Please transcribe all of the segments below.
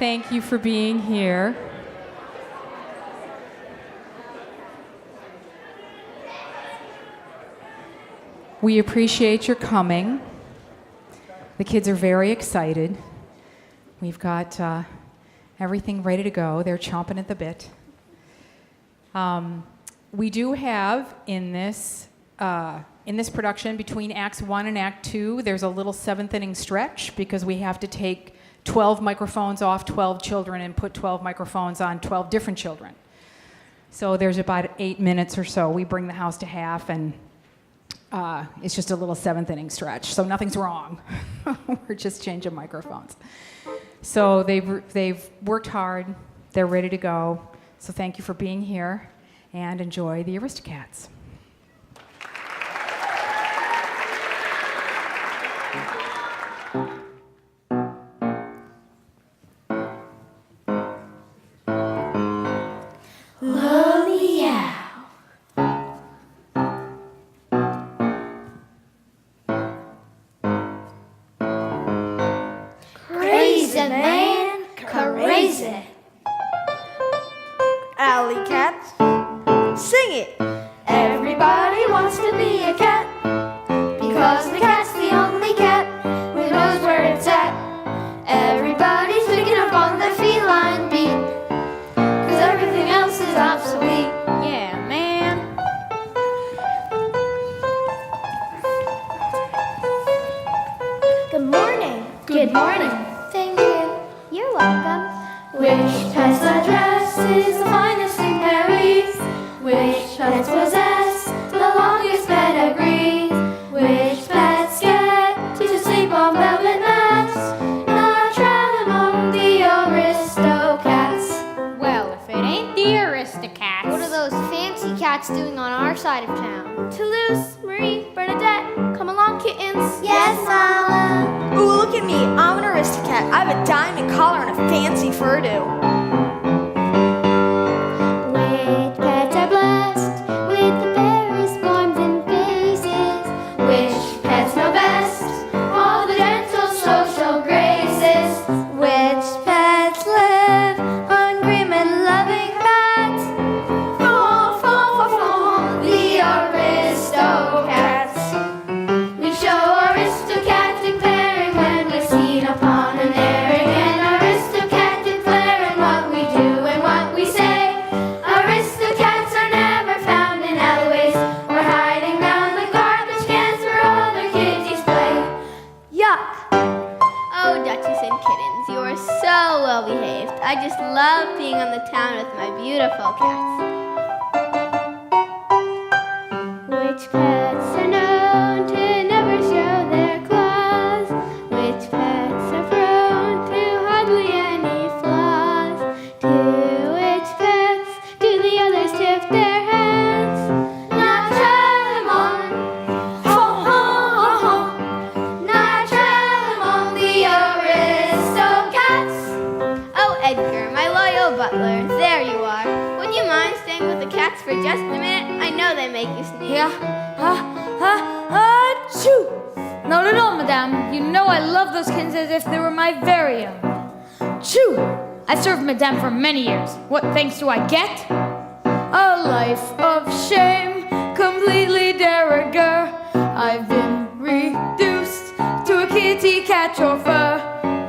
Thank you for being here. We appreciate your coming. The kids are very excited. We've got everything ready to go. They're chomping at the bit. We do have in this production, between Acts 1 and Act 2, there's a little seventh inning stretch because we have to take 12 microphones off 12 children and put 12 microphones on 12 different children. So there's about 8 minutes or so. We bring the house to half, and it's just a little seventh inning stretch. So nothing's wrong. We're just changing microphones. So they've worked hard. They're ready to go. So thank you for being here, and enjoy the Aristocats. Alley cats, sing it! Everybody wants to be a cat, because the cat's the only cat who knows where it's at. Everybody's picking up on the feline beat, because everything else is obsolete. Yeah, man. Good morning. Good morning. Thank you. You're welcome. Which pet's address is the finest in Paris? Which pets possess the longest pedigrees? Which pets get to sleep on velvet mats? Not travel among the Aristocats. Well, if it ain't the Aristocats. What are those fancy cats doing on our side of town? Toulouse, Marie, Bernadette, come along, kittens. Yes, Mama. Ooh, look at me. I'm an Aristocat. I have a diamond collar and a fancy furdo. Which pets are blessed with the fairest forms and faces? Which pets know best all the gentle social graces? Which pets live on grim and loving bats? The Aristocats. We show aristocratic pairing when we're seen upon an airing, and aristocratic flair in what we do and what we say. Aristocats are never found in alleyways or hiding round the garbage cans where other kiddies play. Yuck! Oh, Duchess and Kittens, you are so well behaved. I just love being on the town with my beautiful cats. Which pets are known to never show their claws? Which pets are prone to hardly any flaws? To which pets do the others tip their hands? Not try them on, ho ho ho ho. Not try them on the Aristocats. Oh, Edgar, my loyal butler, there you are. Would you mind staying with the cats for just a minute? I know they make you sneeze. Yeah. Achoo! Not at all, madame. You know I love those kittens as if they were my very own. Choo! I served madame for many years. What thanks do I get? A life of shame, completely de rigueur. I've been reduced to a kitty cat chauffeur.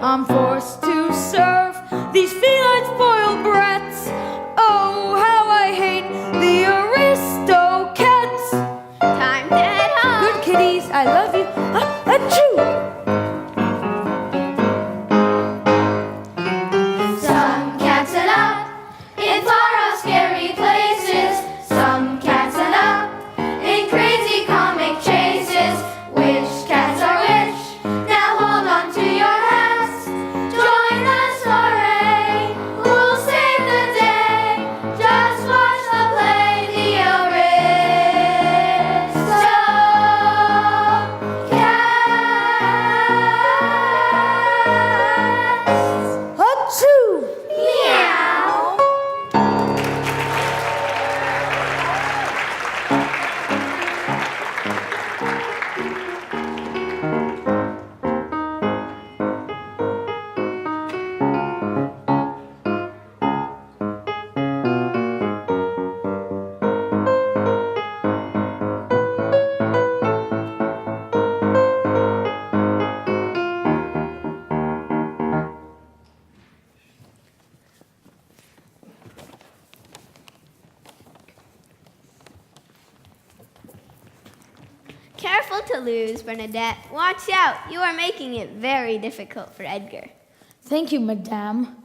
I'm forced to serve these feline spoiled brats. Oh, how I hate the Aristocats. Time to head home. Good kitties, I love you. Achoo! Some cats end up in far off scary places. Some cats end up Careful to lose, Bernadette. Watch out. You are making it very difficult for Edgar. Thank you, Madame.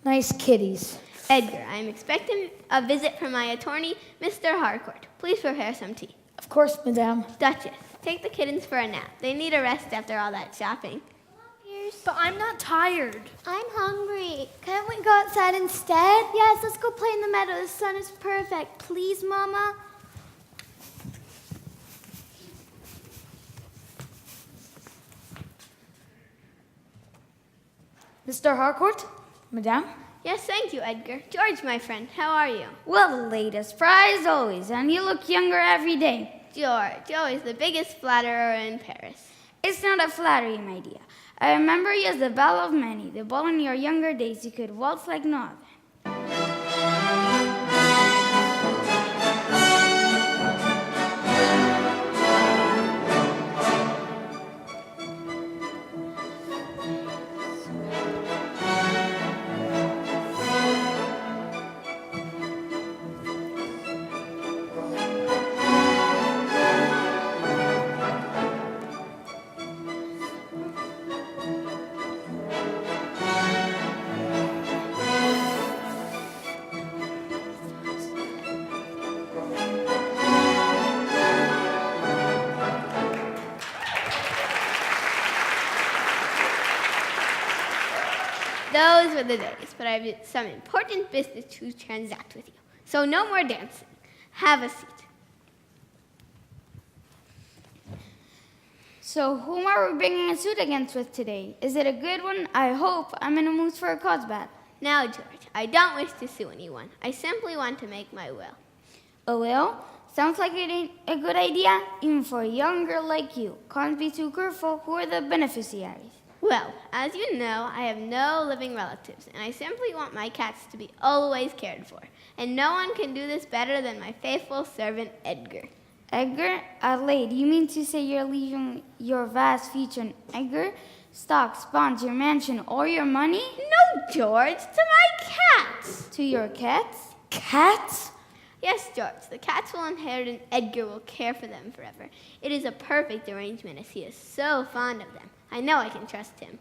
Nice kitties. Edgar, I am expecting a visit from my attorney, Mr. Harcourt. Please prepare some tea. Of course, Madame. Duchess, take the kittens for a nap. They need a rest after all that shopping. But I'm not tired. I'm hungry. Can't we go outside instead? Yes, let's go play in the meadow. The sun is perfect. Please, Mama. Mr. Harcourt? Madame? Yes, thank you, Edgar. George, my friend, how are you? Well, the latest prize always, and you look younger every day. George, always the biggest flatterer in Paris. It's not a flattery, my dear. I remember you as the belle of many, the belle in your younger days you could waltz like no other. Those were the days, but I have some important business to transact with you. So no more dancing. Have a seat. So, whom are we bringing a suit against with today? Is it a good one? I hope. I'm in a mood for a cause bat. Now, George, I don't wish to sue anyone. I simply want to make my will. A will? Sounds like it ain't a good idea, even for a young girl like you. Can't be too careful. Who are the beneficiaries? Well, as you know, I have no living relatives, and I simply want my cats to be always cared for. And no one can do this better than my faithful servant, Edgar. Edgar? Adelaide, you mean to say you're leaving your vast future on Edgar? Stocks, bonds, your mansion, or your money? No, George, to my cats. To your cats? Cats? Yes, George, the cats will inherit and Edgar will care for them forever. It is a perfect arrangement as he is so fond of them. I know I can trust him.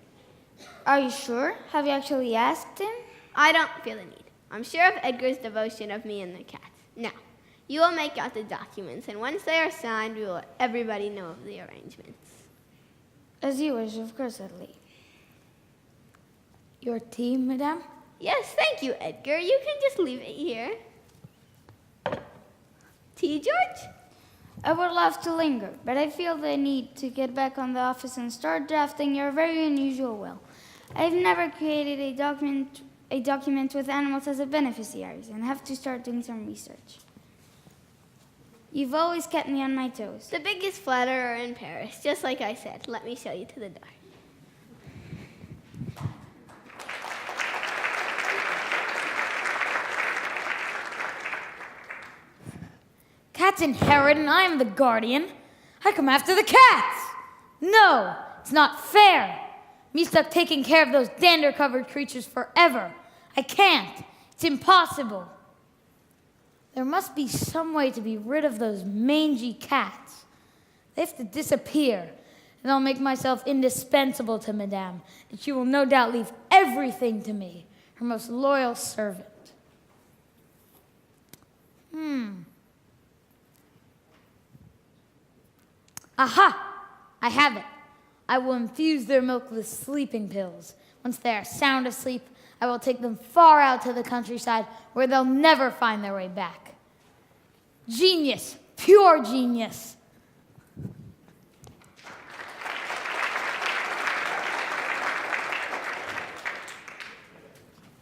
Are you sure? Have you actually asked him? I don't feel the need. I'm sure of Edgar's devotion of me and the cats. Now, you will make out the documents, and once they are signed, we will let everybody know of the arrangements. As you wish, of course, Adelaide. Your tea, Madame? Yes, thank you, Edgar. You can just leave it here. Tea, George? I would love to linger, but I feel the need to get back on the office and start drafting your very unusual will. I've never created a document with animals as a beneficiaries and have to start doing some research. You've always kept me on my toes. The biggest flatterer in Paris, just like I said. Let me show you to the door. Cats inherit and I am the guardian. I come after the cats. No, it's not fair. Me stuck taking care of those dander-covered creatures forever. I can't. It's impossible. There must be some way to be rid of those mangy cats. They have to disappear, and I'll make myself indispensable to Madame, and she will no doubt leave everything to me, her most loyal servant. Aha! I have it. I will infuse their milk with sleeping pills. Once they are sound asleep, I will take them far out to the countryside where they'll never find their way back. Genius, pure genius.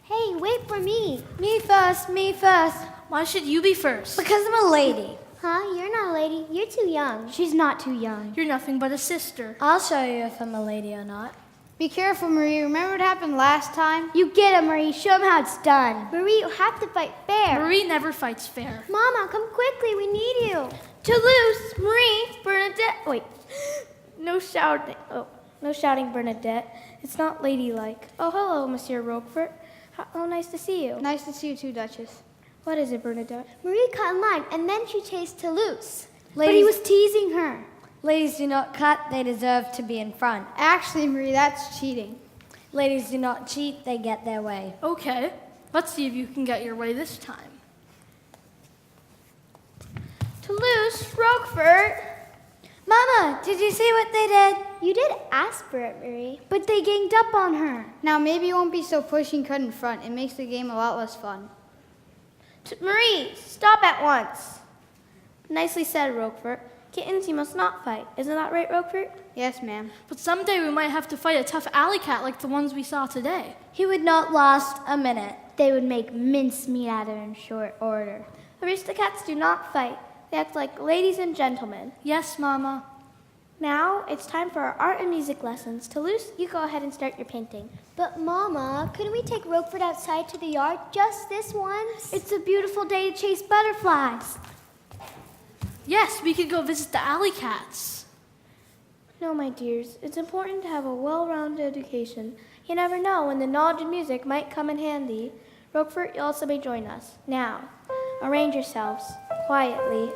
Hey, wait for me. Me first, me first. Why should you be first? Because I'm a lady. Huh? You're not a lady. You're too young. She's not too young. You're nothing but a sister. I'll show you if I'm a lady or not. Be careful, Marie. Remember what happened last time? You get it, Marie. Show them how it's done. Marie, you have to fight fair. Marie never fights fair. Mama, come quickly. We need you. Toulouse, Marie, Bernadette. Wait, no shouting. Oh, no shouting, Bernadette. It's not ladylike. Oh, hello, Monsieur Roquefort. How nice to see you. Nice to see you too, Duchess. What is it, Bernadette? Marie cut in line, and then she chased Toulouse. But Ladies- he was teasing her. Ladies do not cut, they deserve to be in front. Actually, Marie, that's cheating. Ladies do not cheat, they get their way. Okay, let's see if you can get your way this time. Toulouse, Roquefort. Mama, did you see what they did? You did ask for it, Marie. But they ganged up on her. Now, maybe you won't be so pushing cut in front. It makes the game a lot less fun. Marie, stop at once. Nicely said, Roquefort. Kittens, you must not fight. Isn't that right, Roquefort? Yes, ma'am. But someday we might have to fight a tough alley cat like the ones we saw today. He would not last a minute. They would make mincemeat out of him in short order. Aristocats do not fight. They act like ladies and gentlemen. Yes, Mama. Now it's time for our art and music lessons. Toulouse, you go ahead and start your painting. But Mama, couldn't we take Roquefort outside to the yard just this once? It's a beautiful day to chase butterflies. Yes, we could go visit the alley cats. No, my dears, it's important to have a well-rounded education. You never know when the knowledge of music might come in handy. Roquefort, you also may join us. Now, arrange yourselves quietly.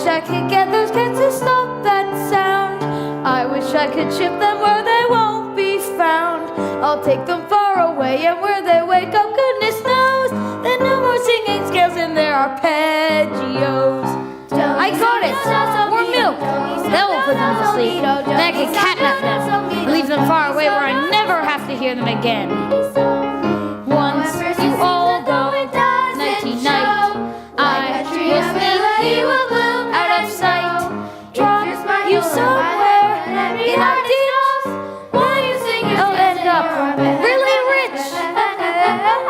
I could get those cats to stop that sound. I wish I could ship them where they won't be found. I'll take them far away, and where they wake up, goodness knows, there are no more singing scales and there are arpeggios. I got it! More milk! That will put them to sleep. Then I can catnap them, leave them far away where I never have to hear them again. Once you all go nighty-night, I will sneak you out of sight. Drop you somewhere in our ditch. I'll end up really rich.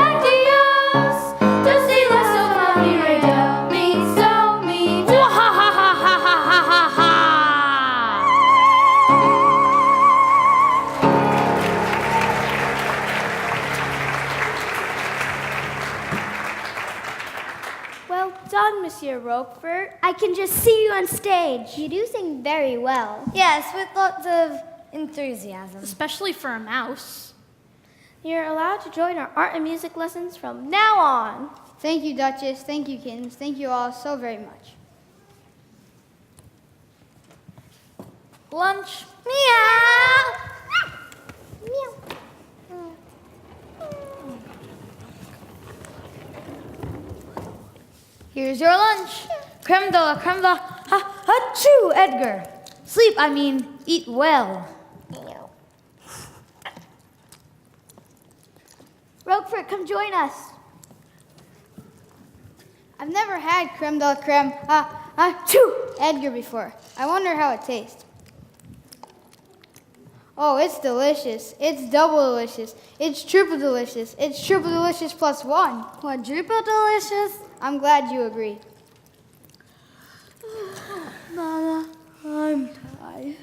Adios, just see less so funny, right? Me, so me. Ha ha ha ha ha ha ha ha. Well done, Monsieur Roquefort. I can just see you on stage. You do sing very well. Yes, with lots of enthusiasm. Especially for a mouse. You're allowed to join our art and music lessons from now on. Thank you, Duchess. Thank you, Kittens. Thank you all so very much. Lunch. Meow. Here's your lunch. Creme de la creme de la. Achoo, Edgar. Sleep, I mean, eat well. Roquefort, come join us. I've never had creme de la creme, Edgar before. I wonder how it tastes. Oh, it's delicious. It's double delicious. It's triple delicious. It's triple delicious plus one. Quadruple delicious. I'm glad you agree. Mama, I'm tired.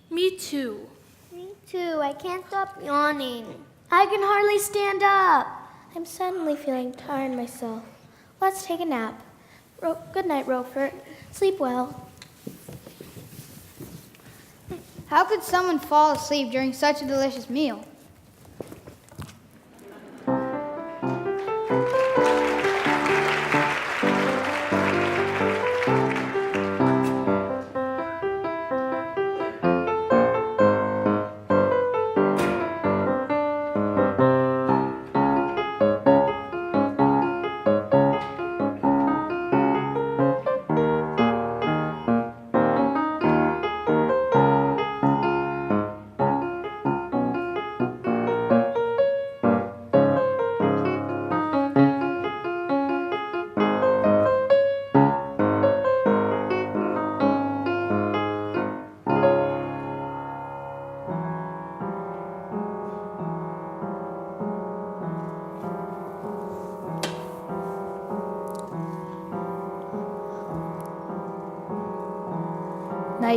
Me too. Me too. I can't stop yawning. I can hardly stand up. I'm suddenly feeling tired myself. Let's take a nap. Good night, Roquefort. Sleep well. How could someone fall asleep during such a delicious meal?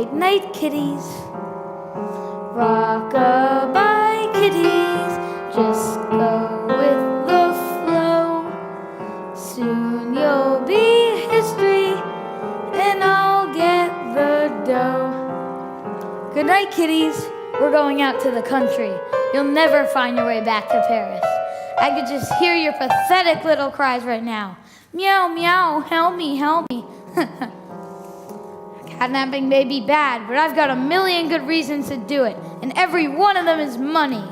Night, night, kitties. Rock-a-bye, kitties. Just go with the flow. Soon you'll be history, and I'll get the dough. Good night, kitties. We're going out to the country. You'll never find your way back to Paris. I could just hear your pathetic little cries right now. Meow, meow, help me, help me. Kidnapping may be bad, but I've got a million good reasons to do it, and every one of them is money.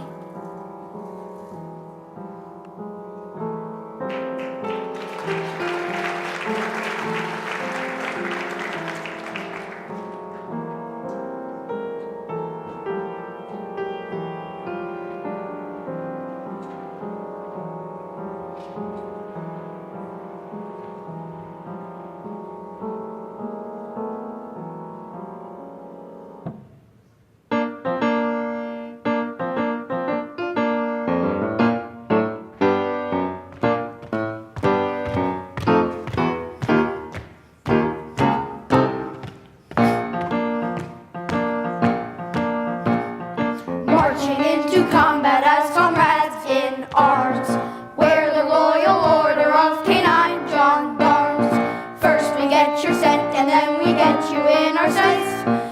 Marching into combat as comrades in arms, we're the Royal Order of Canine Gendarmes. First we get your scent and then we get you in our sights.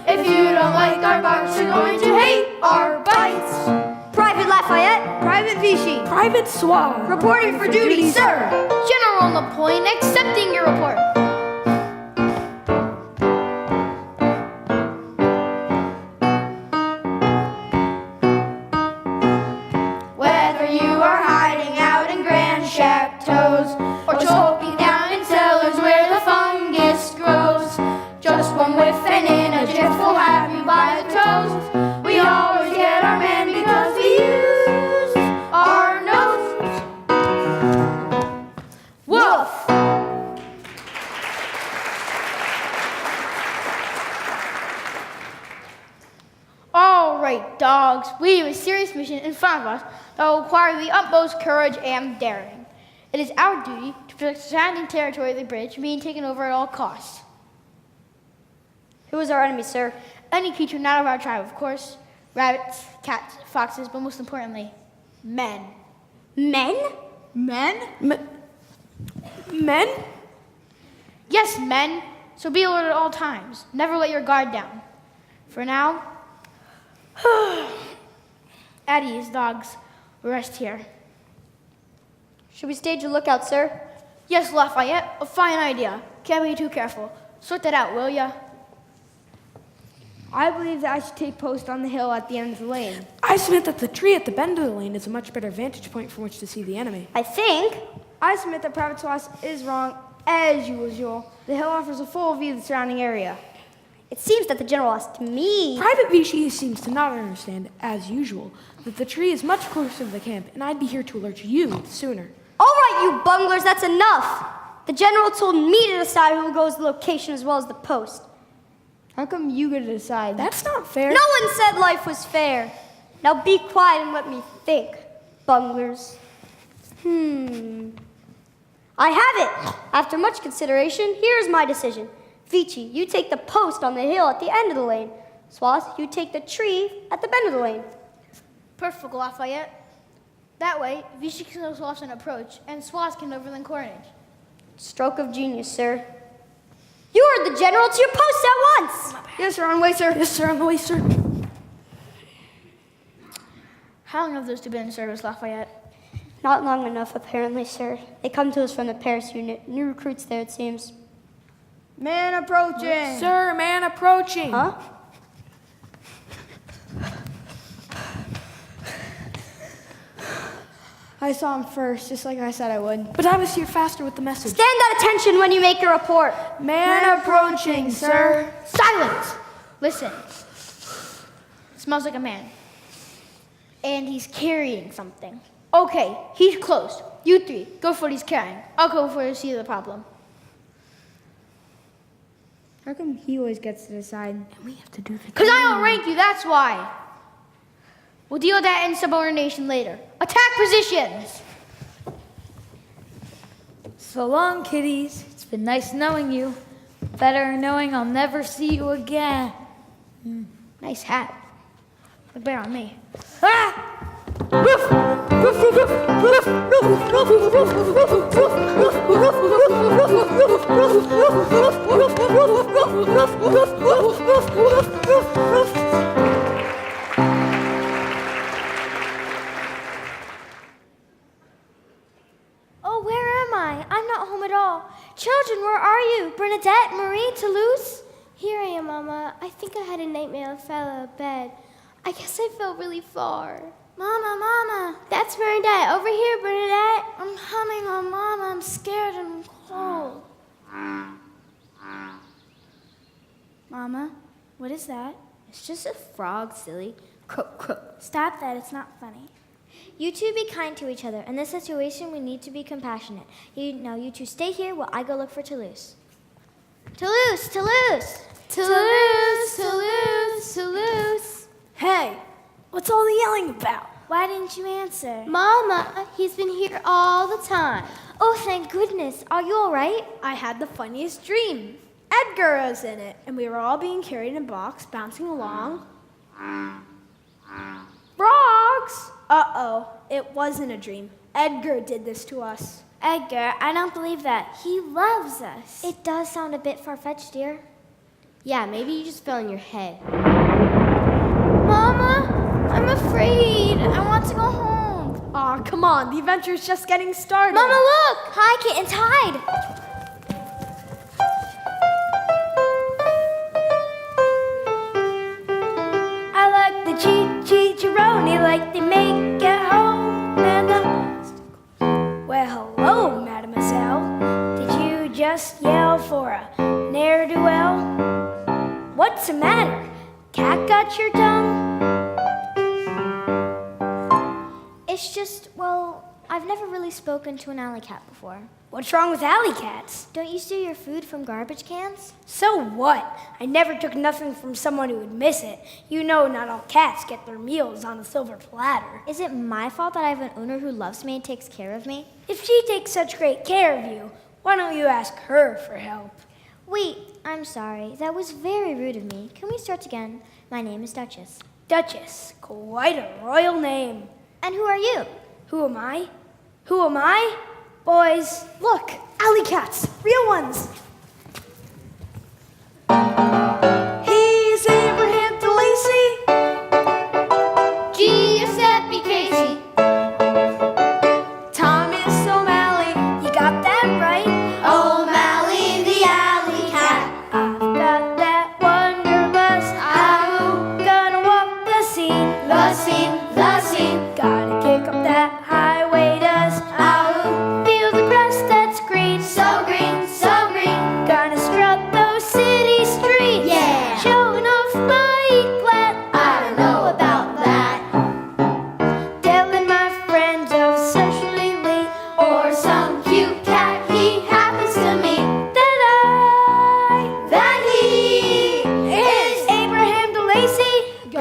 If you don't like our barks, you're going to hate our bites. Private Lafayette. Private Vichy. Private Suave. Reporting for duty, sir. General Napoleon accepting your report. Whether you are hiding out in grand chateaus or choking down in cellars where the fungus grows, just one whiff and in a jiff we'll have you by the toes. We always get our man because we use our nose. Woof! All right, dogs. We have a serious mission in front of us that will require the utmost courage and daring. It is our duty to protect the surrounding territory of the bridge from being taken over at all costs. Who is our enemy, sir? Any creature not of our tribe, of course. Rabbits, cats, foxes, but most importantly, men. Men? Men? Men? Yes, men. So be alert at all times. Never let your guard down. For now, at ease, dogs. Rest here. Should we stage a lookout, sir? Yes, Lafayette, a fine idea. Can't be too careful. Sort that out, will ya? I believe that I should take post on the hill at the end of the lane. I submit that the tree at the bend of the lane is a much better vantage point from which to see the enemy. I think. I submit that Private Swass is wrong, as usual. The hill offers a full view of the surrounding area. It seems that the general asked me. Private Vichy seems to not understand, as usual, that the tree is much closer to the camp, and I'd be here to alert you sooner. All right, you bunglers, that's enough. The general told me to decide who goes to the location as well as the post. How come you get to decide? That's not fair. No one said life was fair. Now be quiet and let me think, bunglers. I have it. After much consideration, here's my decision. Vichy, you take the post on the hill at the end of the lane. Swass, you take the tree at the bend of the lane. Perfect, Lafayette. That way, Vichy can know Swass an approach, and Swass can overland Cornage. Stroke of genius, sir. You heard the general to your post at once. Yes, sir, on the way, sir. Yes, sir, on the way, sir. How long have those two been in service, Lafayette? Not long enough, apparently, sir. They come to us from the Paris unit. New recruits there, it seems. Man approaching. Sir, man approaching. Huh? I saw him first, just like I said I would. But I was here faster with the message. Stand at attention when you make your report. Man approaching, sir. Silence! Listen. Smells like a man. And he's carrying something. Okay, he's close. You three, go for what he's carrying. I'll go before you see the problem. How come he always gets to decide? And we have to do the Because I outrank you, that's why. We'll deal with that insubordination later. Attack positions! So long, kitties. It's been nice knowing you. Better knowing I'll never see you again. Nice hat. The bear on me. Oh, where am I? I'm not home at all. Children, where are you? Bernadette, Marie, Toulouse? Here I am, Mama. I think I had a nightmare and fell out of bed. I guess I fell really far. Mama. That's Bernadette. Over here, Bernadette. I'm humming on Mama. I'm scared and cold. Mama, what is that? It's just a frog, silly. Croak, croak. Stop that. It's not funny. You two be kind to each other. In this situation, we need to be compassionate. You two stay here while I go look for Toulouse. Toulouse! Toulouse, Toulouse, Toulouse. Hey, what's all the yelling about? Why didn't you answer? Mama, he's been here all the time. Oh, thank goodness. Are you all right? I had the funniest dream. Edgar was in it, and we were all being carried in a box, bouncing along. Frogs! Uh-oh, it wasn't a dream. Edgar did this to us. Edgar, I don't believe that. He loves us. It does sound a bit far-fetched, dear. Yeah, maybe you just fell in your head. Mama, I'm afraid. I want to go home. Aw, come on, the adventure's just getting started. Mama, look! Hi, Kittens, hide! I like the cheat-cheat-cheroni like they make at home. And well, hello, mademoiselle. Did you just yell for a ne'er-do-well? What's the matter? Cat got your tongue? It's just, well, I've never really spoken to an alley cat before. What's wrong with alley cats? Don't you steal your food from garbage cans? So what? I never took nothing from someone who would miss it. You know not all cats get their meals on a silver platter. Is it my fault that I have an owner who loves me and takes care of me? If she takes such great care of you, why don't you ask her for help? Wait, I'm sorry. That was very rude of me. Can we start again? My name is Duchess. Duchess, quite a royal name. And who are you? Who am I? Who am I? Boys, look, alley cats, real ones. He's Abraham DeLacy. Giuseppe Casey. Thomas O'Malley. You got that right. O'Malley the alley cat. I've got that wanderlust. I'm gonna walk the scene. The scene, the scene. Gotta kick up that highway dust. Ow. Feel the grass that's green. So green, so green. Gonna strut those city streets. Yeah. Showing off my glad. I don't know about that. Telling my friends of socially late. Or some cute cat he happens to meet. That he Is Abraham DeLacy. Go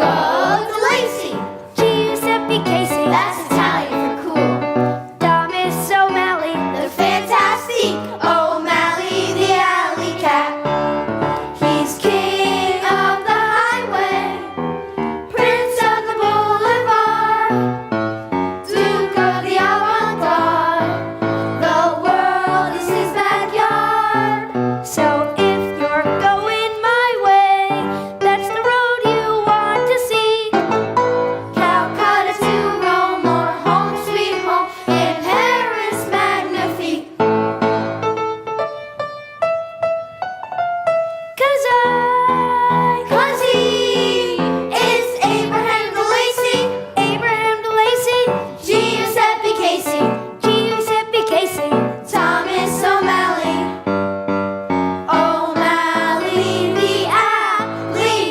to Lacey. Giuseppe Casey. That's Italian for cool. Thomas O'Malley. The fantastic O'Malley the alley cat. He's king of the highway, prince of the boulevard, duke of the avant-garde. The world is his backyard. So if you're going my way, that's the road you want to see. Calcutta to Rome or home sweet home in Paris magnifique. Cause he is Abraham DeLacy. Abraham DeLacy. Giuseppe Casey. Giuseppe Casey. Thomas O'Malley. O'Malley the alley.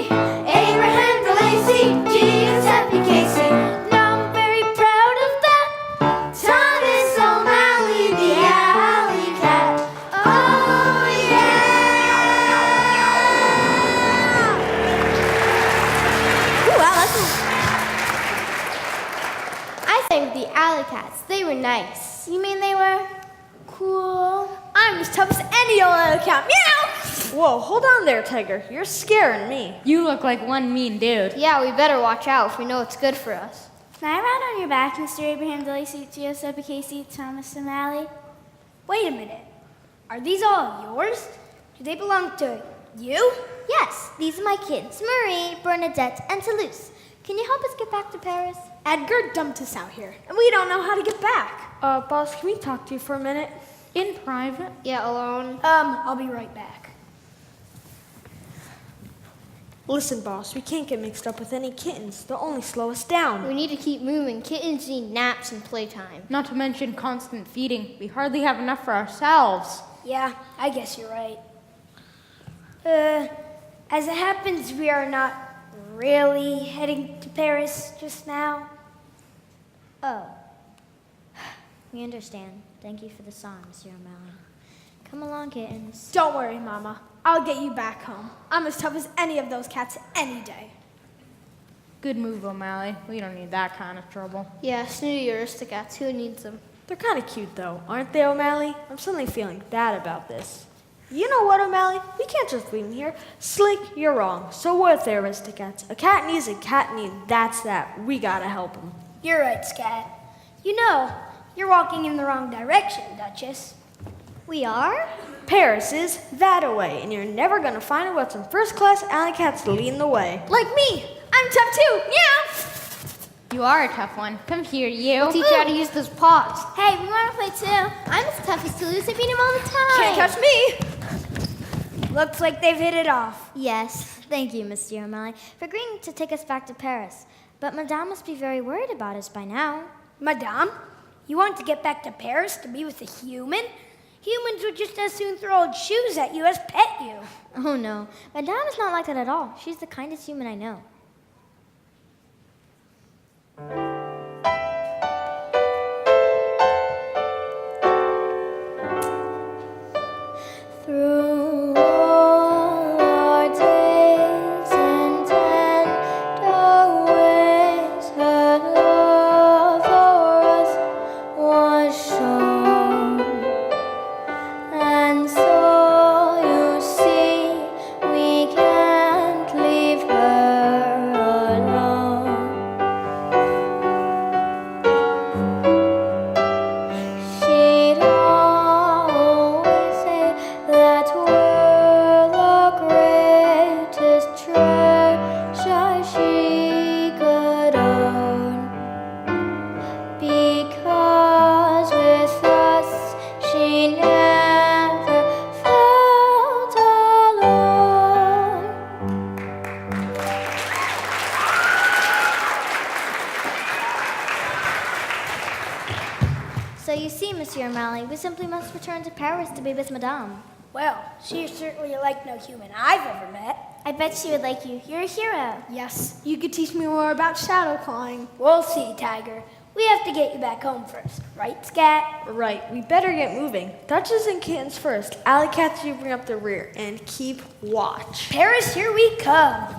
Abraham DeLacy. Giuseppe Casey. Now I'm very proud of that. Thomas O'Malley the alley cat. Oh yeah. Ooh, wow, that's I sang with the alley cats. They were nice. You mean they were cool? I I'm as tough as any old little cat. Meow! Whoa, hold on there, Tiger. You're scaring me. You look like one mean dude. Yeah, we better watch out if we know it's good for us. Can I ride on your back, Mr. Abraham Delacy, Giuseppe Casey, Thomas O'Malley? Wait a minute. Are these all yours? Do they belong to you? Yes, these are my kids, Marie, Bernadette, and Toulouse. Can you help us get back to Paris? Edgar dumped us out here, and we don't know how to get back. Boss, can we talk to you for a minute? In private? Yeah, alone. I'll be right back. Listen, boss, we can't get mixed up with any kittens. They'll only slow us down. We need to keep moving. Kittens need naps and playtime. Not to mention constant feeding. We hardly have enough for ourselves. Yeah, I guess you're right. As it happens, we are not really heading to Paris just now. Oh. We understand. Thank you for the song, Monsieur O'Malley. Come along, kittens. Don't worry, Mama. I'll get you back home. I'm as tough as any of those cats any day. Good move, O'Malley. We don't need that kind of trouble. Yeah, snooty Aristocats. Who needs them? They're kind of cute, though, aren't they, O'Malley? I'm suddenly feeling bad about this. You know what, O'Malley? We can't just leave him here. Slick, you're wrong. So what, there, Aristocats? A cat needs a cat need. That's that. We gotta help him. You're right, Scat. You know, you're walking in the wrong direction, Duchess. We are? Paris is that away, and you're never gonna find it without some first-class alley cats leading the way. Like me. I'm tough too. Meow. You are a tough one. Come here, you. We'll teach you how to use those paws. Hey, we want to play too. I'm as tough as Toulouse. I beat him all the time. Can't touch me. Looks like they've hit it off. Yes, thank you, Monsieur O'Malley, for agreeing to take us back to Paris. But Madame must be very worried about us by now. Madame, you want to get back to Paris to be with a human? Humans would just as soon throw old shoes at you as pet you. Oh no, Madame is not like that at all. She's the kindest human I know. Through all our days and tender ways, her love for us was shown. And so you see, we can't leave her alone. She'd always say that we're the greatest treasure she could own. Because with us she never felt alone. So you see, Monsieur O'Malley, we simply must return to Paris to be with Madame. Well, she's certainly like no human I've ever met. I bet she would like you. You're a hero. Yes, you could teach me more about shadow clawing. We'll see, Tiger. We have to get you back home first, right, Scat? Right, we better get moving. Duchess and kittens first. Alley cats, you bring up the rear, and keep watch. Paris, here we come.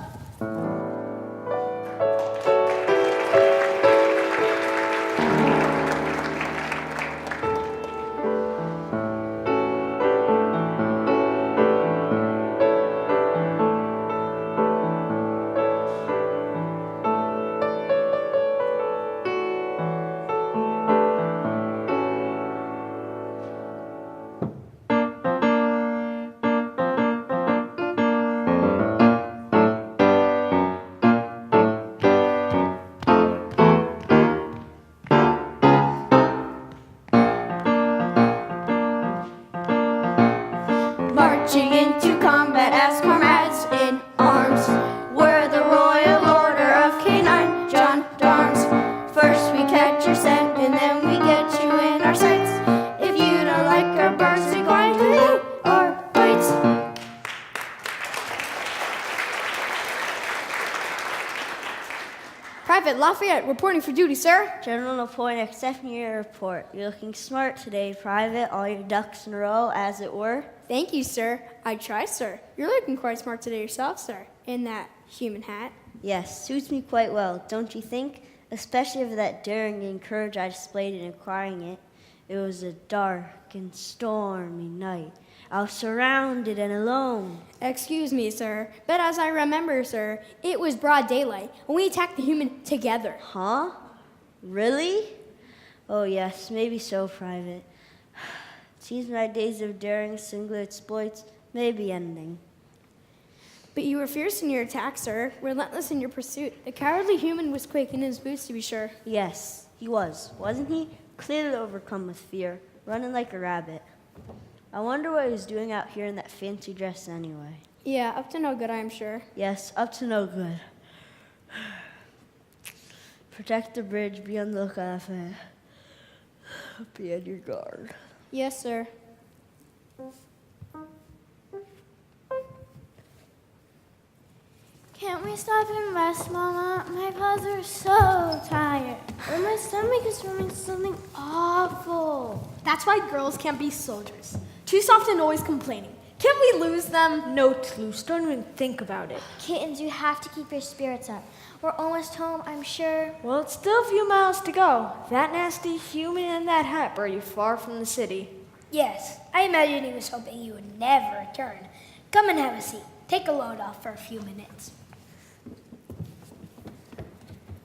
Marching into combat as comrades in arms. We're the Royal Order of Canine Gendarmes. First we catch your scent and then we get you in our sights. If you don't like our birds, we're going to eat our bites. Private Lafayette, reporting for duty, sir. General Lapointe, accepting your report. You're looking smart today, Private. All your ducks in a row, as it were. Thank you, sir. I try, sir. You're looking quite smart today yourself, sir, in that human hat. Yes, suits me quite well, don't you think? Especially for that daring and courage I displayed in acquiring it. It was a dark and stormy night. I was surrounded and alone. Excuse me, sir, but as I remember, sir, it was broad daylight, and we attacked the human together. Huh? Really? Oh, yes, maybe so, Private. Seems my days of daring singular exploits may be ending. But you were fierce in your attack, sir, relentless in your pursuit. The cowardly human was quaking in his boots, to be sure. Yes, he was, wasn't he? Clearly overcome with fear, running like a rabbit. I wonder what he was doing out here in that fancy dress anyway. Yeah, up to no good, I am sure. Yes, up to no good. Protect the bridge, be on the lookout for it. Be on your guard. Yes, sir. Can't we stop and rest, Mama? My paws are so tired. Or my stomach is feeling something awful. That's why girls can't be soldiers. Too soft and always complaining. Can't we lose them? No, Toulouse, don't even think about it. Kittens, you have to keep your spirits up. We're almost home, I'm sure. Well, it's still a few miles to go. That nasty human in that hat brought you far from the city. Yes, I imagine he was hoping you would never return. Come and have a seat. Take a load off for a few minutes.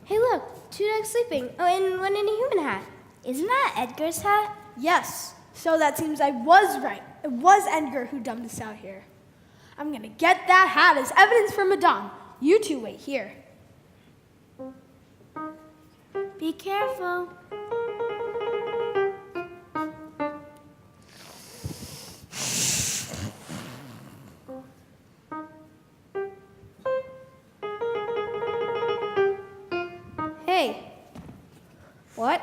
Hey, look, 2 dogs sleeping. Oh, and one in a human hat. Isn't that Edgar's hat? Yes. So that seems I was right. It was Edgar who dumped us out here. I'm gonna get that hat as evidence for Madame. You two wait here. Be careful. Hey. What?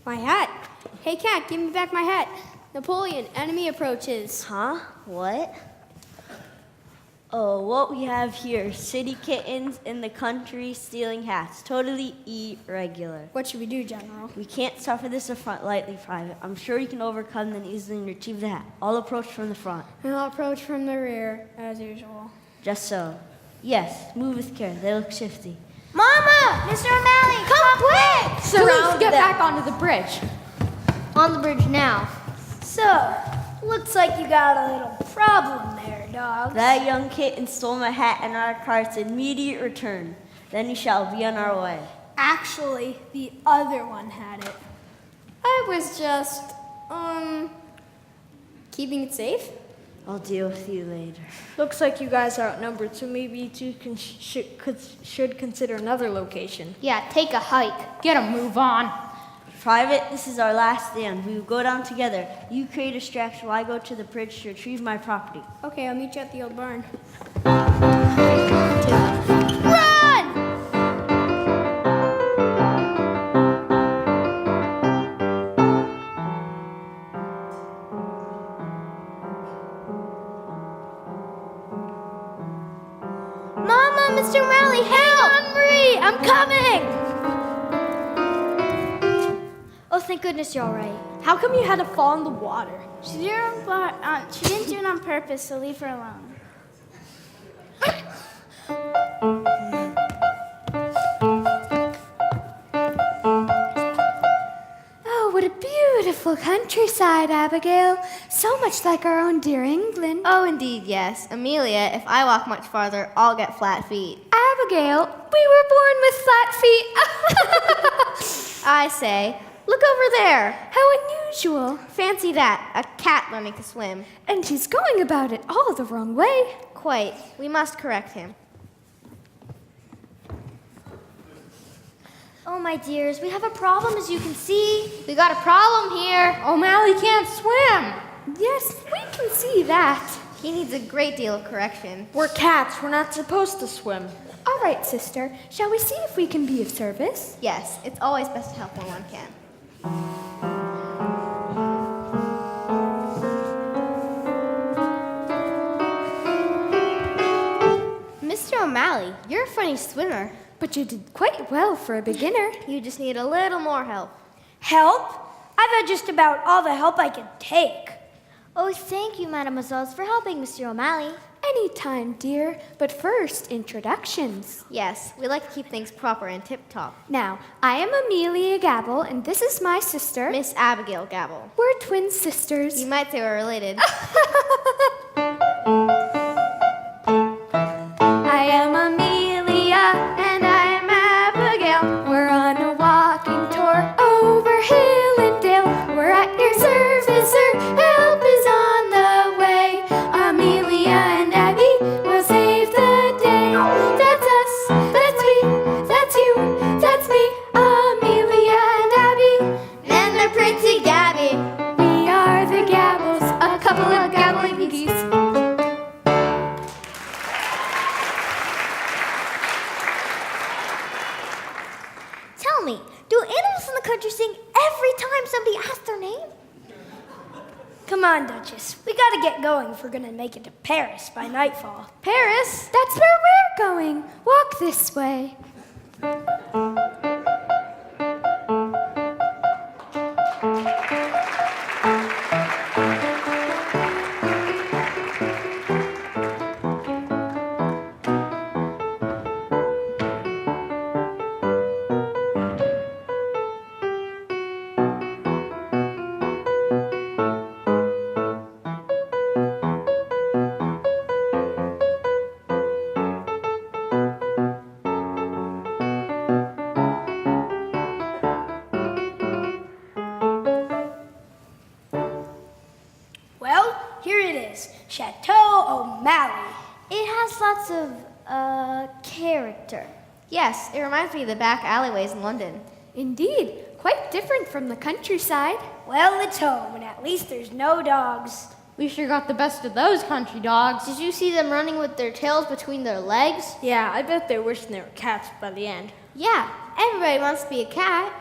My hat. Hey, cat, give me back my hat. Napoleon, enemy approaches. Huh? What? Oh, what we have here, city kittens in the country stealing hats. Totally irregular. What should we do, General? We can't suffer this affront lightly, Private. I'm sure you can overcome them easily and retrieve the hat. I'll approach from the front. And I'll approach from the rear, as usual. Just so. Yes, move with care. They look shifty. Mama! Mr. O'Malley, come quick! Surround get back onto the bridge. On the bridge now. So, looks like you got a little problem there, dogs. That young kitten stole my hat and our cart's immediate return. Then we shall be on our way. Actually, the other one had it. I was just, keeping it safe. I'll deal with you later. Looks like you guys are outnumbered, so maybe you two should consider another location. Yeah, take a hike. Get a move on. Private, this is our last stand. We will go down together. You create a distraction while I go to the bridge to retrieve my property. Okay, I'll meet you at the old barn. Mama, Mr. O'Malley, help! Henry, I'm coming! Oh, thank goodness you're all right. How come you had to fall in the water? She didn't do it on purpose, so leave her alone. Oh, what a beautiful countryside, Abigail. So much like our own dear England. Oh, indeed, yes. Amelia, if I walk much farther, I'll get flat feet. Abigail, we were born with flat feet. I say, look over there. How unusual. Fancy that, a cat learning to swim. And he's going about it all the wrong way. Quite. We must correct him. Oh, my dears, we have a problem, as you can see. We got a problem here. O'Malley can't swim. Yes, we can see that. He needs a great deal of correction. We're cats. We're not supposed to swim. All right, sister. Shall we see if we can be of service? Yes, it's always best to help when one can. Mr. O'Malley, you're a funny swimmer. But you did quite well for a beginner. You just need a little more help. Help? I've had just about all the help I could take. Oh, thank you, mademoiselles, for helping Mr. O'Malley. Anytime, dear. But first, introductions. Yes, we like to keep things proper and tip-top. Now, I am Amelia Gabble, and this is my sister. Miss Abigail Gabble. We're twin sisters. You might say we're related. I am Amelia, and I am Abigail. We're on a walking tour over hill and dale. We're at your service, sir. Help is on the way. Amelia and Abby will save the day. That's us, that's we, that's you, that's me. Amelia and Abby, And they're pretty Gabby. we are the Gabbles, a couple of gabbling geese. Tell me, do animals in the country sing every time somebody asks their name? Come on, Duchess. We gotta get going if we're gonna make it to Paris by nightfall. Paris, that's where we're going. Walk this way. Well, here it is, Chateau O'Malley. It has lots of, character. Yes, it reminds me of the back alleyways in London. Indeed, quite different from the countryside. Well, it's home, and at least there's no dogs. We sure got the best of those country dogs. Did you see them running with their tails between their legs? Yeah, I bet they're wishing they were cats by the end. Yeah, everybody wants to be a cat.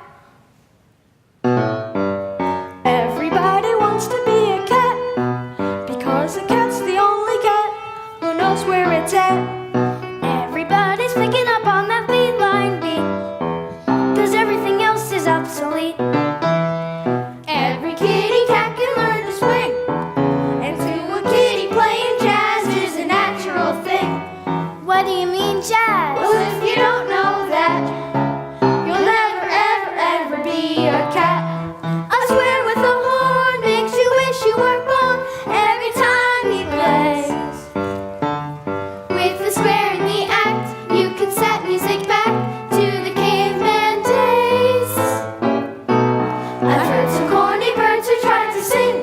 Everybody wants to be a cat, because a cat's the only cat who knows where it's at. Everybody's picking up on that feline beat, 'cause everything else is obsolete. Every kitty cat can learn to swing, and to a kitty playing jazz is a natural thing. What do you mean, jazz? Well, if you don't know that, you'll never, ever, ever be a cat. I swear with a horn makes you wish you weren't born every time he plays. With the square in the act, you can set music back to the caveman days. I've heard some corny birds who tried to sing.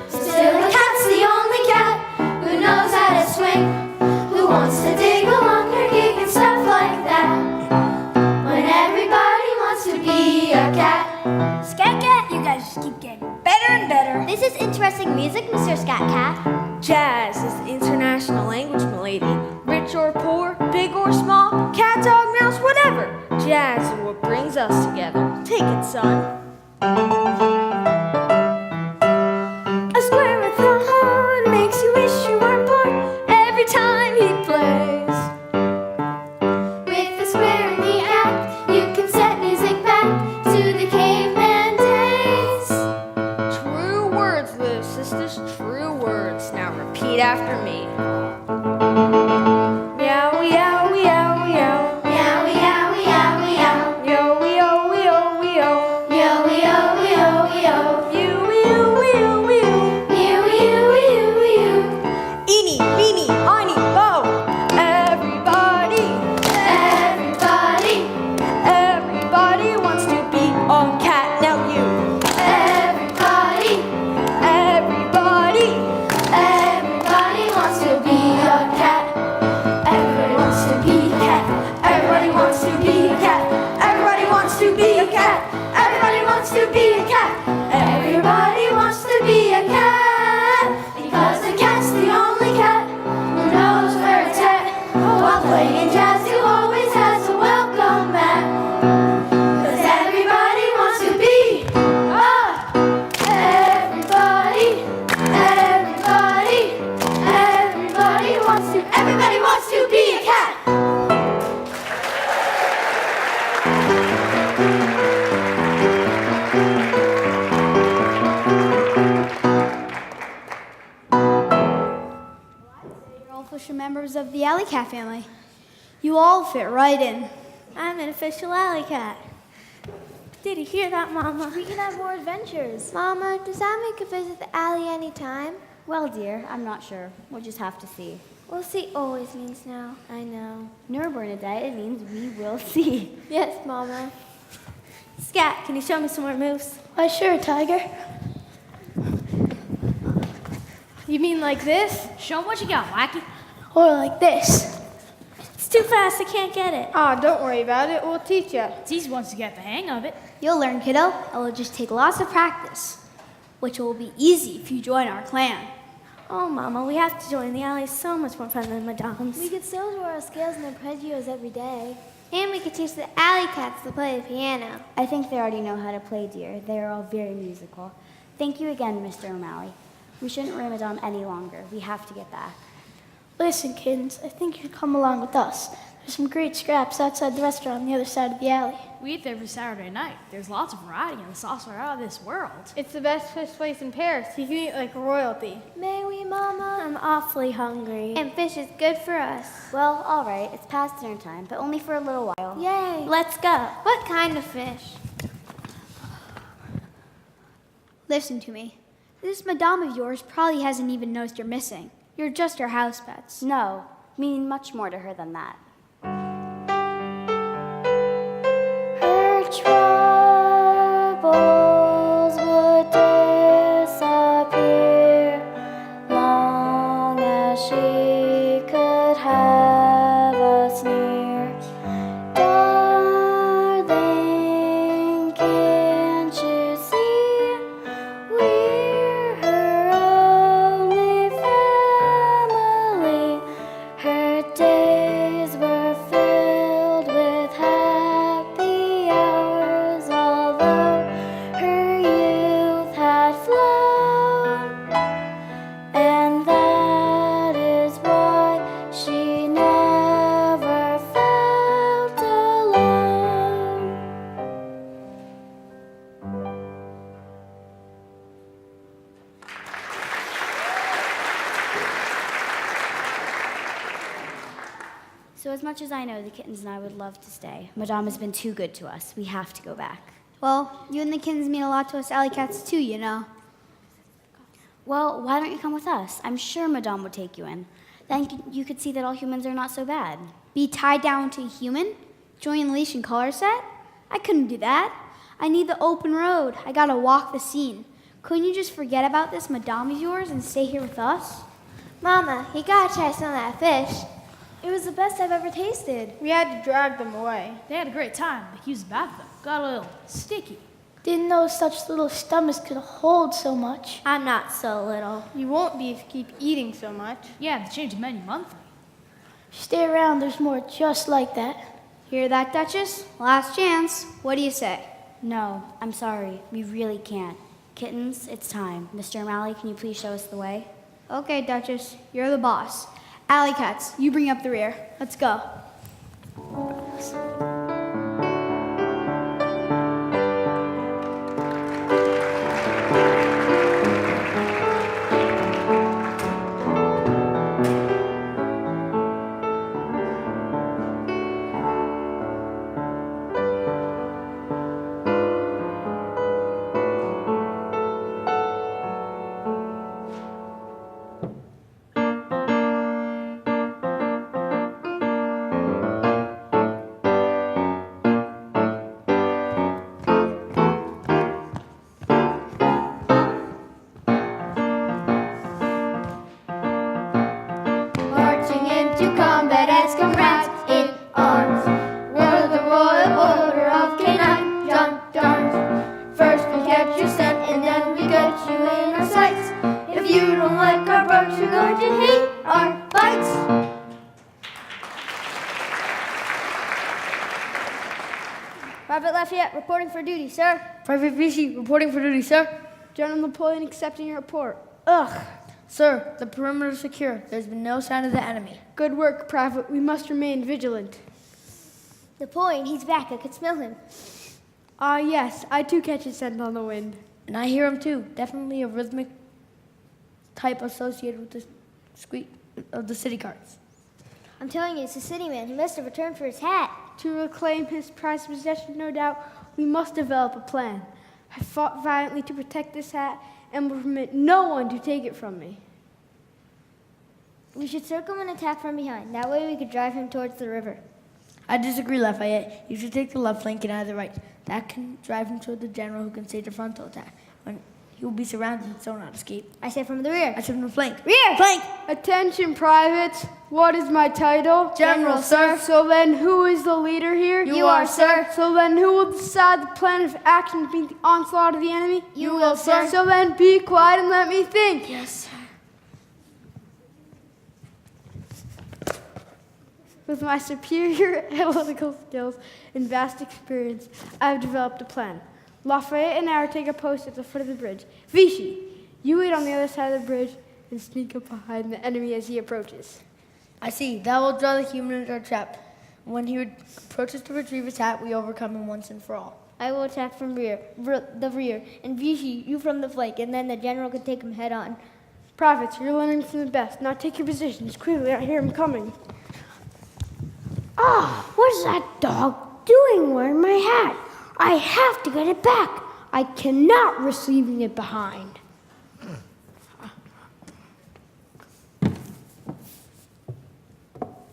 Still, a cat's the only cat who knows how to swing, who wants to dig along her gig and stuff like that. When everybody wants to be a cat. Scat Cat, you guys just keep getting better and better. This is interesting music, Mr. Scat Cat. Jazz is the international language, milady. Rich or poor, big or small, cat, dog, mouse, whatever. Jazz is what brings us together. Take it, son. A square with a horn makes you wish you weren't born every time he plays. With the square in the act, you can set music back to the caveman days. True words, little sisters, true words. Now repeat after me. Meow, meow, meow, meow. Meow, meow, meow, meow. Yo, yo, yo, yo. Yo, yo, yo, yo. You, you, you, you. You, you, you, you. Eeny, meeny, miny, mo. Everybody, Everybody, everybody wants to be a cat. Now you. everybody, Everybody, everybody wants to be a cat. Everybody wants to be a cat. Everybody wants to be a cat. Everybody wants to be a cat. Everybody wants to be a cat. Everybody wants to be a cat. Because the cat's the only cat who knows where it's at. While playing jazz, who always has a welcome mat. 'Cause everybody wants to be everybody, everybody, everybody wants to be a cat. members of the alley cat family. You all fit right in. I'm an official alley cat. Did you hear that, Mama? We can have more adventures. Mama, does that make a visit to the alley anytime? Well, dear, I'm not sure. We'll just have to see. We'll see always means now. I know. No, Bernadette, it means we will see. Yes, Mama. Scat, can you show me some more moves? Why, sure, Tiger. You mean like this? Show 'em what you got, Wacky. Or like this? It's too fast, I can't get it. Ah, don't worry about it. We'll teach you. It's easy once you get the hang of it. You'll learn, kiddo. It will just take lots of practice, which will be easy if you join our clan. Oh, Mama, we have to join. The alley is so much more fun than Madame's. We could still do our scales and arpeggios every day. And we could teach the alley cats to play the piano. I think they already know how to play, dear. They are all very musical. Thank you again, Mr. O'Malley. We shouldn't worry Madame any longer. We have to get back. Listen, kittens, I think you should come along with us. There's some great scraps outside the restaurant on the other side of the alley. We eat there every Saturday night. There's lots of variety, and the sauce are out of this world. It's the best fish place in Paris. You can eat like royalty. May we, Mama? I'm awfully hungry. And fish is good for us. Well, all right. It's past dinner time, but only for a little while. Yay. Let's go. What kind of fish? Listen to me. This madame of yours probably hasn't even noticed you're missing. You're just her house pets. No, meaning much more to her than that. Her troubles would disappear long as she could have us near. Darling, can't you see we're her only family? Her days were filled with happy hours, although her youth had flown, and that is why she never felt alone. So as much as I know, the kittens and I would love to stay. Madame has been too good to us. We have to go back. Well, you and the kittens mean a lot to us alley cats too, you know. Well, why don't you come with us? I'm sure Madame would take you in. Then you could see that all humans are not so bad. Be tied down to a human? Join leash and collar set? I couldn't do that. I need the open road. I gotta walk the scene. Couldn't you just forget about this madame of yours and stay here with us? Mama, you gotta try some of that fish. It was the best I've ever tasted. We had to drag them away. They had a great time. They used the bathroom. Got a little sticky. Didn't know such little stomachs could hold so much. I'm not so little. You won't be if you keep eating so much. Yeah, they change the menu monthly. Stay around, there's more just like that. Hear that, Duchess? Last chance. What do you say? No, I'm sorry. We really can't. Kittens, it's time. Mr. O'Malley, can you please show us the way? Okay, Duchess, you're the boss. Alley cats, you bring up the rear. Let's go. Marching into combat as comrades in arms. We're the royal order of canine gendarmes. First we catch your scent and then we get you in our sights. If you don't like our barks, you're going to hate our bites. Private Lafayette, reporting for duty, sir. Private Vichy, reporting for duty, sir. General Napoleon accepting your report. Ugh. Sir, the perimeter is secure. There's been no sign of the enemy. Good work, Private. We must remain vigilant. Napoleon, he's back. I could smell him. Ah, yes, I too catch his scent on the wind. And I hear him too. Definitely a rhythmic type associated with the squeak of the city carts. I'm telling you, it's the city man. He must have returned for his hat. To reclaim his prized possession, no doubt, we must develop a plan. I fought valiantly to protect this hat and will permit no one to take it from me. We should circle him and attack from behind. That way we could drive him towards the river. I disagree, Lafayette. You should take the left flank and I the right. That can drive him toward the general who can stage a frontal attack. When he will be surrounded and so not escape. I say from the rear. I said from the flank. Rear! Flank! Attention, privates. What is my title? General, sir. So then, who is the leader here? You are, sir. So then, who will decide the plan of action to meet the onslaught of the enemy? You will, sir. So then, be quiet and let me think. Yes, sir. With my superior analytical skills and vast experience, I have developed a plan. Lafayette and I will take a post at the foot of the bridge. Vichy, you wait on the other side of the bridge and sneak up behind the enemy as he approaches. I see. That will draw the human into our trap. When he approaches to retrieve his hat, we overcome him once and for all. I will attack from the rear, and Vichy, you from the flank, and then the general can take him head on. Privates, you're learning from the best. Now take your positions quickly. I hear him coming. Ah, what is that dog doing wearing my hat? I have to get it back. I cannot risk leaving it behind.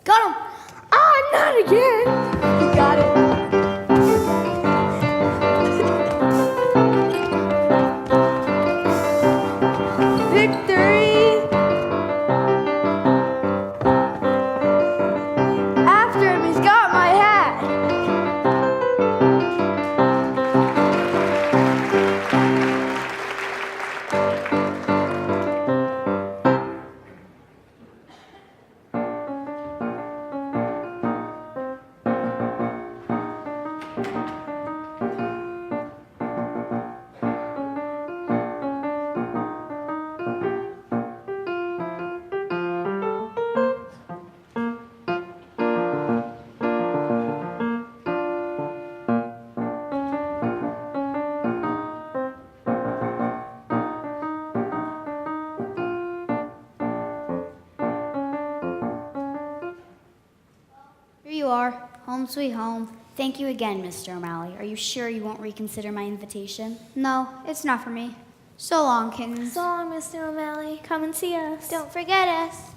Got him! Ah, not again! You got it. Victory! After him, he's got my hat. Here you are, home sweet home. Thank you again, Mr. O'Malley. Are you sure you won't reconsider my invitation? No, it's not for me. So long, kittens. So long, Mr. O'Malley. Come and see us. Don't forget us.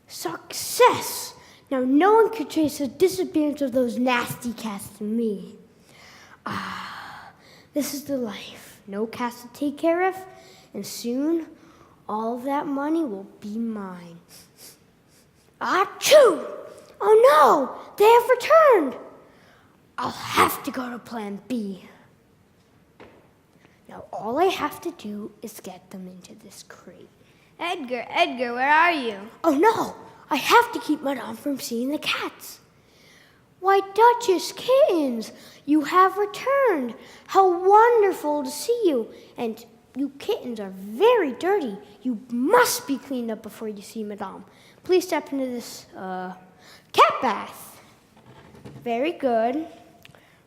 Success! Now no one could trace the disappearance of those nasty cats to me. Ah, this is the life. No cats to take care of, and soon all of that money will be mine. Achoo! Oh no! They have returned! I'll have to go to plan B. Now all I have to do is get them into this crate. Edgar, where are you? Oh no! I have to keep Madame from seeing the cats. Why, Duchess, Kittens, you have returned. How wonderful to see you. And you kittens are very dirty. You must be cleaned up before you see Madame. Please step into this cat bath. Very good.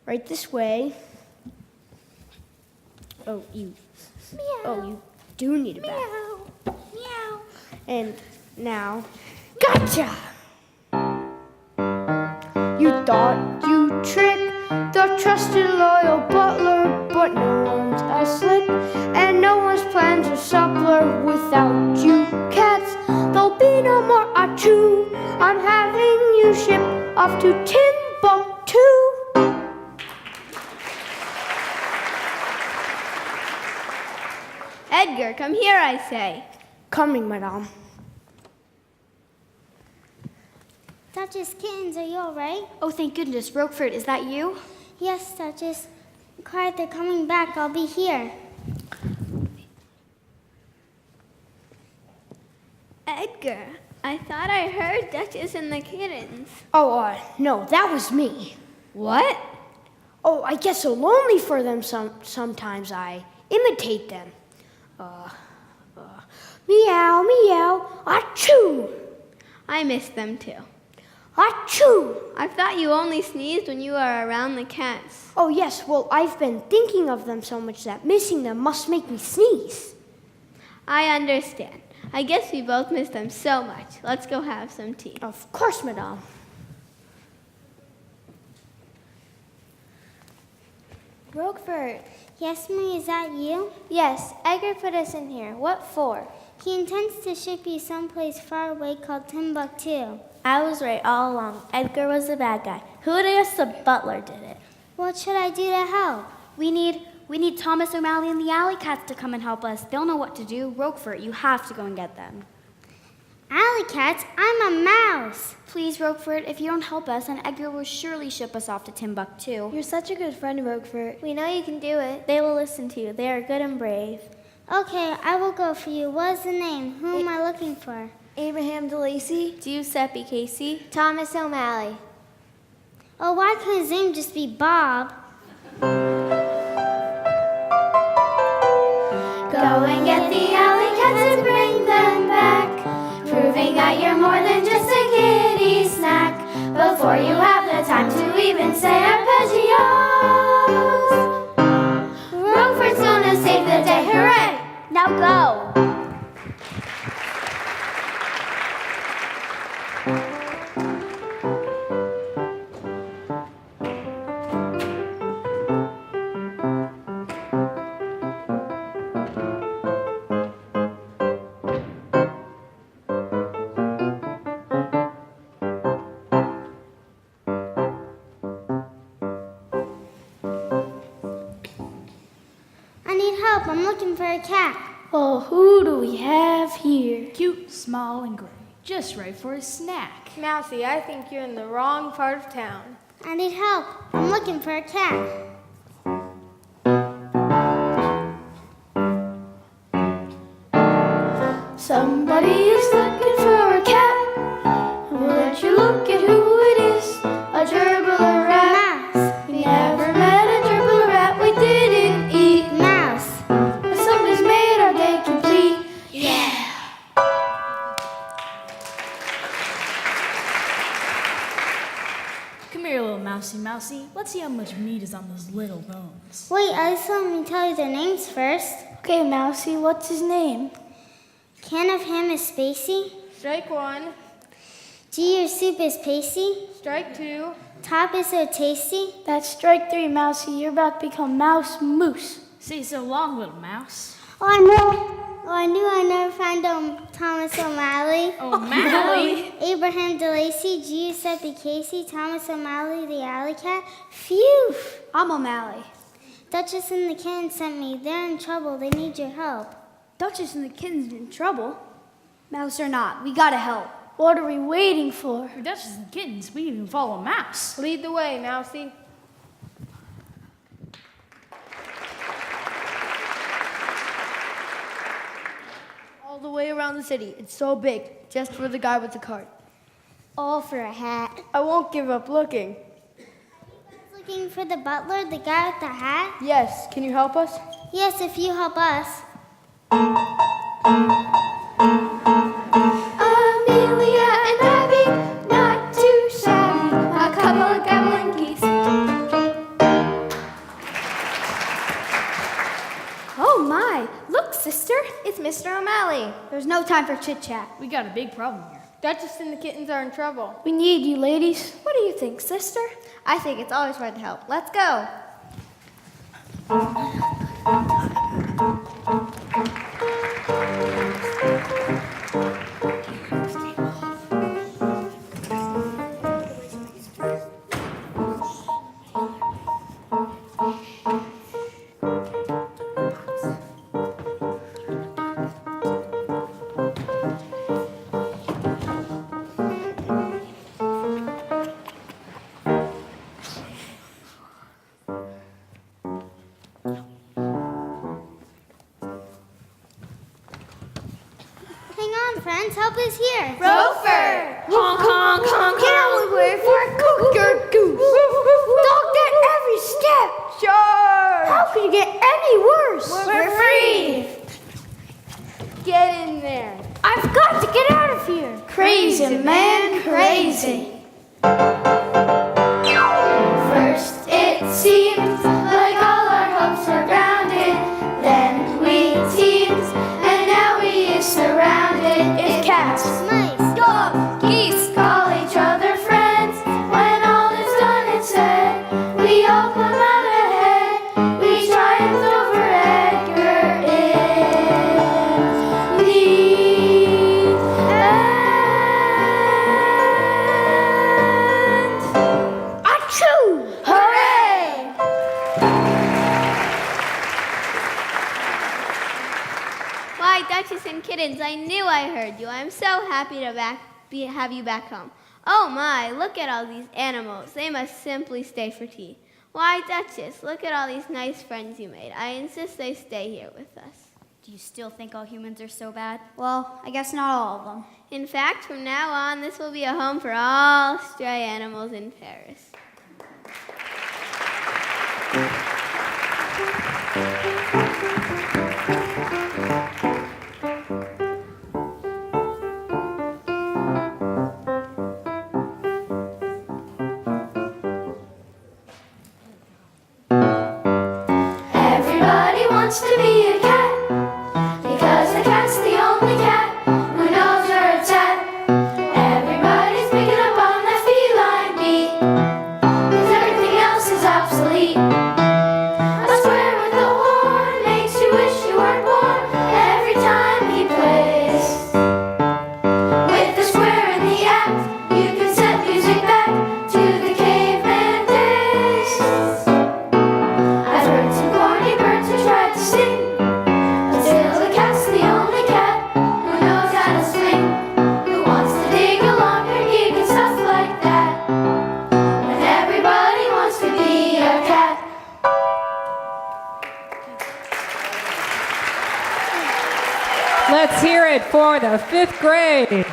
Right this way. Oh, you. Meow. Oh, you do need a bath. Meow. Meow. And now, gotcha! You thought you'd trick the trusted loyal butler, but no one's as slick, and no one's plans are suppler without you cats. There'll be no more achoo. I'm having you shipped off to Timbuktu. Edgar, come here, I say. Coming, Madame. Duchess, Kittens, are you all right? Oh, thank goodness. Roquefort, is that you? Yes, Duchess. Quiet, they're coming back. I'll be here. Edgar, I thought I heard Duchess and the kittens. Oh, no, that was me. What? Oh, I get so lonely for them sometimes I imitate them. Meow, meow, achoo. I miss them too. Achoo! I thought you only sneezed when you are around the cats. Oh, yes, well, I've been thinking of them so much that missing them must make me sneeze. I understand. I guess we both miss them so much. Let's go have some tea. Of course, madame. Roquefort. Yes, Marie, is that you? Yes, Edgar put us in here. What for? He intends to ship you someplace far away called Timbuktu. I was right all along. Edgar was the bad guy. Who would have guessed the butler did it? What should I do to help? We need Thomas O'Malley and the Alley Cats to come and help us. They'll know what to do. Roquefort, you have to go and get them. Alley Cats? I'm a mouse. Please, Roquefort, if you don't help us, then Edgar will surely ship us off to Timbuktu. You're such a good friend, Roquefort. We know you can do it. They will listen to you. They are good and brave. Okay, I will go for you. What's the name? Who am I looking for? Abraham DeLacy. Giuseppe Casey. Thomas O'Malley. Oh, why can't his name just be Bob? Go and get the alley cats and bring them back, proving that you're more than just a kitty snack. Before you have the time to even say arpeggios, Roquefort's gonna save the day. Hooray! Now go. I need help. I'm looking for a cat. Well, who do we have here? Cute, small, and gray. Just right for a snack. Mousy, I think you're in the wrong part of town. I need help. I'm looking for a cat. Somebody is looking for a cat. Would you look at who it is? A gerbil or rat? Mouse. We never met a gerbil or rat we didn't eat. Mouse. But somebody's made our day complete. Come here, little mousy. Let's see how much meat is on those little bones. Wait, I just let me tell you their names first. Okay, Mousy, what's his name? Can of him is Spacey. Strike one. G, your soup is pacey. Strike two. Top is so tasty. That's strike 3, Mousy. You're about to become Mouse Moose. Say so long, little mouse. Oh, I know. Oh, I knew I never found Thomas O'Malley. O'Malley? Abraham DeLacy, Giuseppe Casey, Thomas O'Malley, the Alley Cat. Phew! I'm O'Malley. Duchess and the Kittens sent me. They're in trouble. They need your help. Duchess and the Kittens in trouble? Mouse or not, we gotta help. What are we waiting for? For Duchess and Kittens, we even follow Mouse. Lead the way, Mousy. All the way around the city. It's so big, just for the guy with the cart. All for a hat. I won't give up looking. Looking for the butler, the guy with the hat? Yes, can you help us? Yes, if you help us. Amelia and Abby, not too shabby, a couple of gabbling geese. Oh my! Look, sister, it's Mr. O'Malley. There's no time for chit-chat. We got a big problem here. Duchess and the kittens are in trouble. We need you, ladies. What do you think, sister? I think it's always right to help. Let's go. Hang on, friends. Help is here. Roquefort! Honk, honk, honk, get out of the way for a cougar goose. Dog that every step. Sure! How could you get any worse? We're free! Get in there. I've got to get out of here. Crazy, man, crazy. First it seemed like all our hopes were grounded. Then we teamed, and now we are surrounded. If cats, Mice, dogs, geese call each other friends, when all is done and said, we all come out ahead. We triumphed over Edgar in the end. Achoo! Hooray! Why, Duchess and Kittens, I knew I heard you. I'm so happy to have you back home. Oh my, look at all these animals. They must simply stay for tea. Why, Duchess, look at all these nice friends you made. I insist they stay here with us. Do you still think all humans are so bad? Well, I guess not all of them. In fact, from now on, this will be a home for all stray animals in Paris. Everybody wants to be a cat, because the cat's the only cat who knows where it's at. Everybody's picking up on the feline beat, 'cause everything else is obsolete. A square with a horn makes you wish you weren't born every time he plays. With the square in the act, you can set music back to the caveman days. I've heard some corny birds who tried to sing, but still the cat's the only cat who knows how to swing, who wants to dig along her gig and stuff like that, when everybody wants to be a cat. Let's hear it for the 5th grade.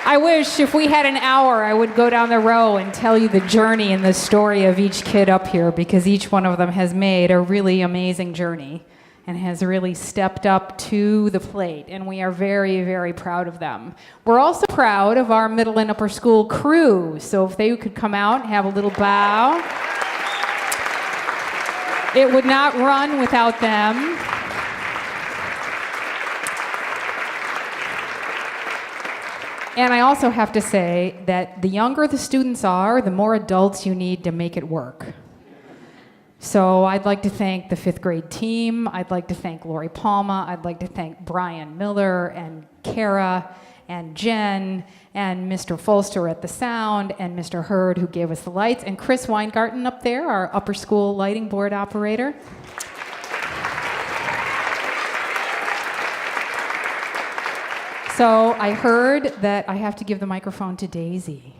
I wish if we had an hour, I would go down the row and tell you the journey and the story of each kid up here, because each one of them has made a really amazing journey and has really stepped up to the plate, and we are very, very proud of them. We're also proud of our middle and upper school crew, so if they could come out and have a little bow. It would not run without them. And I also have to say that the younger the students are, the more adults you need to make it work. So I'd like to thank the 5th grade team. I'd like to thank Lori Palma. I'd like to thank Brian Miller and Kara and Jen and Mr. Folster at the sound and Mr. Hurd who gave us the lights, and Chris Weingarten up there, our upper school lighting board operator. So I heard that I have to give the microphone to Daisy.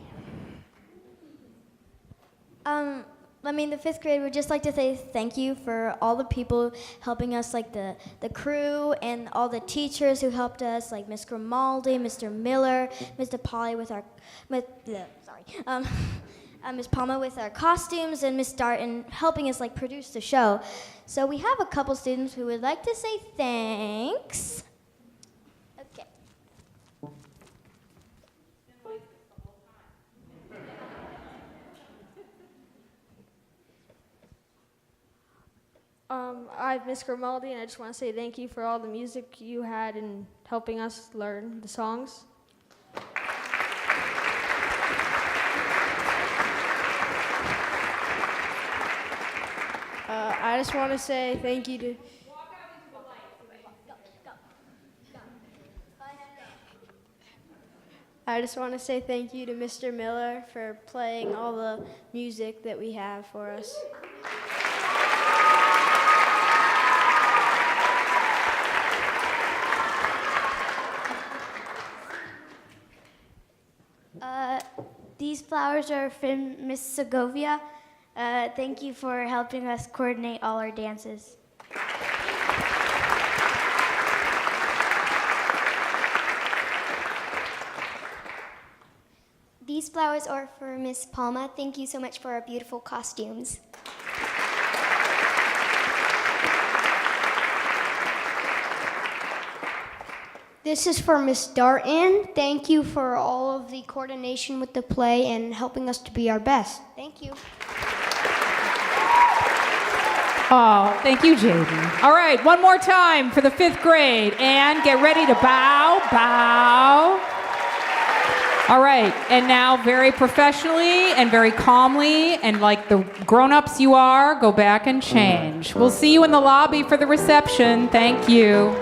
The 5th grade would just like to say thank you for all the people helping us, like the crew and all the teachers who helped us, like Miss Grimaldi, Mr. Miller, Mr. Polly with our, Miss Palma with our costumes, and Miss Darton helping us like produce the show. So we have a couple students who would like to say thanks. Okay. I'm Miss Grimaldi, and I just want to say thank you for all the music you had in helping us learn the songs. I just want to say thank you to... I just want to say thank you to Mr. Miller for playing all the music that we have for us. These flowers are from Miss Segovia. Thank you for helping us coordinate all our dances. These flowers are for Miss Palma. Thank you so much for our beautiful costumes. This is for Miss Darton. Thank you for all of the coordination with the play and helping us to be our best. Thank you. Oh, thank you, JD. All right, one more time for the 5th grade. And get ready to bow, bow. All right, and now very professionally and very calmly and like the grown-ups you are, go back and change. We'll see you in the lobby for the reception. Thank you.